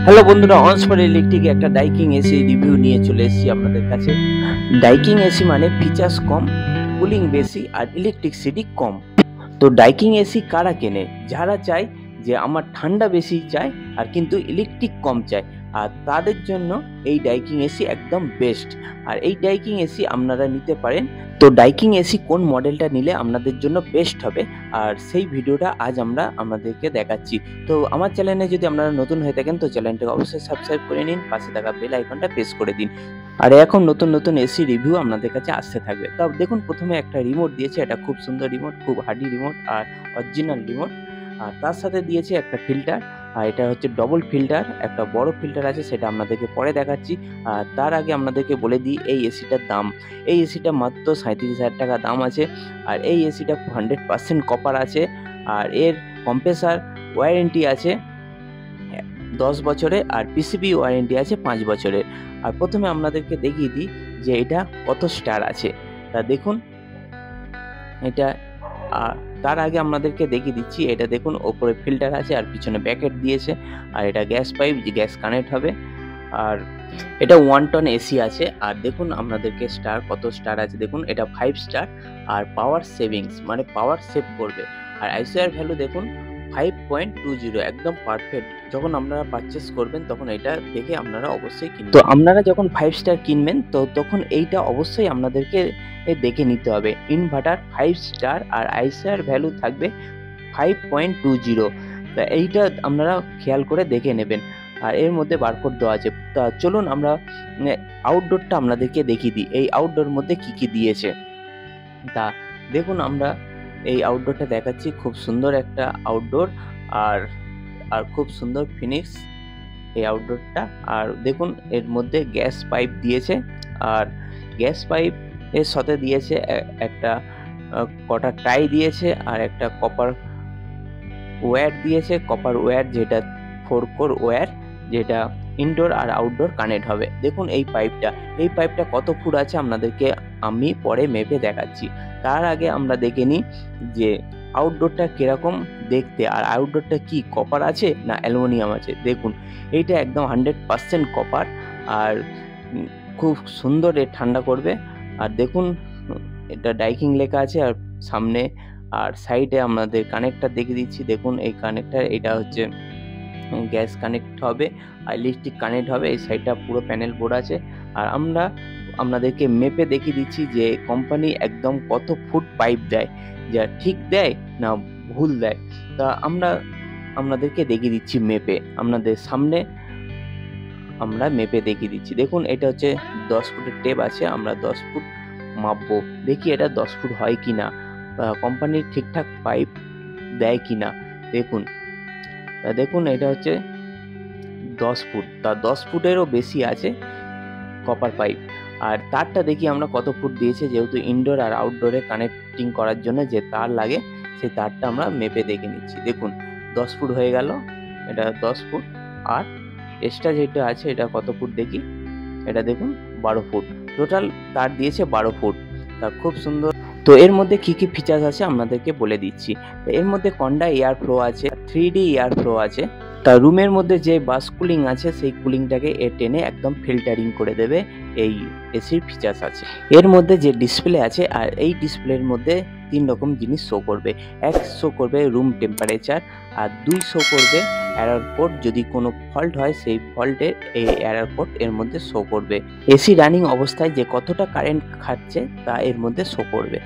Hello বন্ধুরা, on spot electric একটা ডাইকিং AC review নিয়ে চলে এসেছি আপনাদের কাছে। ডাইকিং এসি মানে ফিচার্স কম, কুলিং বেশি আর ইলেকট্রিসিটি কম। তো ডাইকিং এসি কারা কেনে? যারা চায় যে আমার ঠান্ডা বেশি চায় আর কিন্তু ইলেকট্রিক কম চায়, আর তাদের জন্য এই ডাইকিং এসি একদম বেস্ট। আর এই ডাইকিং এসি আপনারা নিতে পারেন। তো ডাইকিং এসি কোন মডেলটা নিলে আপনাদের জন্য বেস্ট হবে, আর সেই ভিডিওটা আজ আমরা আপনাদেরকে দেখাচ্ছি। তো আমার চ্যানেলে যদি আপনারা নতুন হয়ে থাকেন তো চ্যানেলটাকে অবশ্যই সাবস্ক্রাইব করে নিন, পাশে থাকা বেল আইকনটা প্রেস করে দিন। আর এখন নতুন নতুন এসি রিভিউ আপনাদের কাছে আসতে থাকবে। তো দেখুন, প্রথমে একটা রিমোট দিয়েছে, এটা খুব সুন্দর রিমোট, খুব হার্ডি রিমোট আর অরিজিনাল রিমোট। আর তার সাথে দিয়েছে একটা ফিল্টার, আর এটা হচ্ছে ডবল ফিল্টার, একটা বড় ফিল্টার আছে, সেটা আপনাদেরকে পরে দেখাচ্ছি। আর তার আগে আপনাদেরকে বলে দিই এই এসিটার দাম। এই এসিটা মাত্র 37,000 টাকা দাম আছে। আর এই এসিটা 100% কপার আছে। আর এর কম্প্রেসার ওয়ারেন্টি আছে 10 বছরের, আর পিসিবি ওয়ারেন্টি আছে 5 বছরের। আর প্রথমে আপনাদেরকে দেখিয়ে দিই যে এটা কত স্টার আছে। তা দেখুন এটা, তার আগে আপনাদেরকে দেখিয়ে দিচ্ছি, এটা দেখুন ওপরে ফিল্টার আছে আর পিছনে ব্যাকেট দিয়েছে। আর এটা গ্যাস পাইপ, যে গ্যাস কানেক্ট হবে। আর এটা 1 টন এসি আছে। আর দেখুন আপনাদেরকে স্টার, কত স্টার আছে দেখুন, এটা 5 স্টার। আর পাওয়ার সেভিংস মানে পাওয়ার সেভ করবে। আর আইসিআর ভ্যালু দেখুন 5.20, একদম পারফেক্ট। যখন আপনারা পারচেস করবেন তখন এটা দেখে আপনারা অবশ্যই কিনবেন। তো আপনারা যখন 5 স্টার কিনবেন তো তখন এইটা অবশ্যই আপনাদেরকে দেখে নিতে হবে। ইনভার্টার 5 স্টার আর আইসিআর ভ্যালু থাকবে 5.20। তা এইটা আপনারা খেয়াল করে দেখে নেবেন। আর এর মধ্যে বারকোড দেওয়া আছে। তা চলুন আমরা আউটডোরটা আপনাদেরকে দেখিয়ে দিই, এই আউটডোর মধ্যে কি কি দিয়েছে। তা দেখুন, আমরা এই আউটডোরটা দেখাচ্ছি, খুব সুন্দর একটা আউটডোর। আর আর খুব সুন্দর ফিনিক্স এই আউটডোরটা। আর দেখুন এর মধ্যে গ্যাস পাইপ দিয়েছে। আর গ্যাস পাইপ এর সাথে দিয়েছে একটা কটা টাই দিয়েছে, আর একটা কপার ওয়্যার দিয়েছে, কপার ওয়্যার, যেটা 4 কোর ওয়্যার, যেটা ইনডোর আর আউটডোর কানেক্ট হবে। দেখুন এই পাইপটা কত ফুট আছে আপনাদেরকে আমি পরে মেপে দেখাচ্ছি। তার আগে আমরা দেখে নিই যে আউটডোরটা কিরকম দেখতে, আর আউটডোরটা কি কপার আছে না অ্যালুমিনিয়াম আছে। দেখুন এইটা একদম 100% কপার। আর খুব সুন্দর এ ঠান্ডা করবে। আর দেখুন এটা ডাইকিং লেখা আছে, আর সামনে আর সাইডে আপনাদের কানেক্টর দেখিয়ে দিচ্ছি। দেখুন এই কানেক্টর, এটা হচ্ছে গ্যাস কানেক্ট হবে আর ইলেকট্রিক কানেক্ট হবে। এই সাইডটা পুরো প্যানেল বোর্ড আছে। আর আমরা আপনাদেরকে মেপে দেখিয়ে দিচ্ছি যে কোম্পানি একদম কত ফুট পাইপ দেয়, যা ঠিক দেয় না ভুল দেয়। তা আমরা আপনাদেরকে দেখিয়ে দিচ্ছি মেপে, আপনাদের সামনে আমরা মেপে দেখিয়ে দিচ্ছি। দেখুন এটা হচ্ছে 10 ফুটের টেপ আছে, আমরা 10 ফুট মাপবো, দেখি এটা 10 ফুট হয় কি না, কোম্পানি ঠিকঠাক পাইপ দেয় কি না। দেখুন দেখুন এটা হচ্ছে 10 ফুট, তা 10 ফুটেরও বেশি আছে কপার পাইপ। আর তারটা দেখি আমরা কত ফুট দিয়েছে, যেহেতু ইনডোর আর আউটডোরে কানেক্টিং করার জন্য যে তার লাগে সেই তারটা আমরা মেপে দেখে নিচ্ছি। দেখুন 10 ফুট হয়ে গেল, এটা 10 ফুট। আর এক্সট্রা যেটা আছে এটা কত ফুট দেখি, এটা দেখুন 12 ফুট। টোটাল তার দিয়েছে 12 ফুট। তা খুব সুন্দর। তো এর মধ্যে কি কি ফিচার্স আছে আপনাদেরকে বলে দিচ্ছি। এর মধ্যে কন্ডা এয়ার ফ্লো আছে, 3D এয়ার ফ্লো আছে। তা রুমের মধ্যে যে বাস কুলিং আছে সেই কুলিংটাকে এ টেনে একদম ফিল্টারিং করে দেবে, এই এসির ফিচার্স আছে। এর মধ্যে যে ডিসপ্লে আছে, আর এই ডিসপ্লের মধ্যে 3 রকম জিনিস শো করবে। 1 শো করবে রুম টেম্পারেচার, আর 2 শো করবে এরর কোড। যদি কোনো ফল্ট হয় সেই ফল্টের এই এরর কোড এর মধ্যে শো করবে। এসি রানিং অবস্থায় যে কতটা কারেন্ট খাচ্ছে তা এর মধ্যে শো করবে।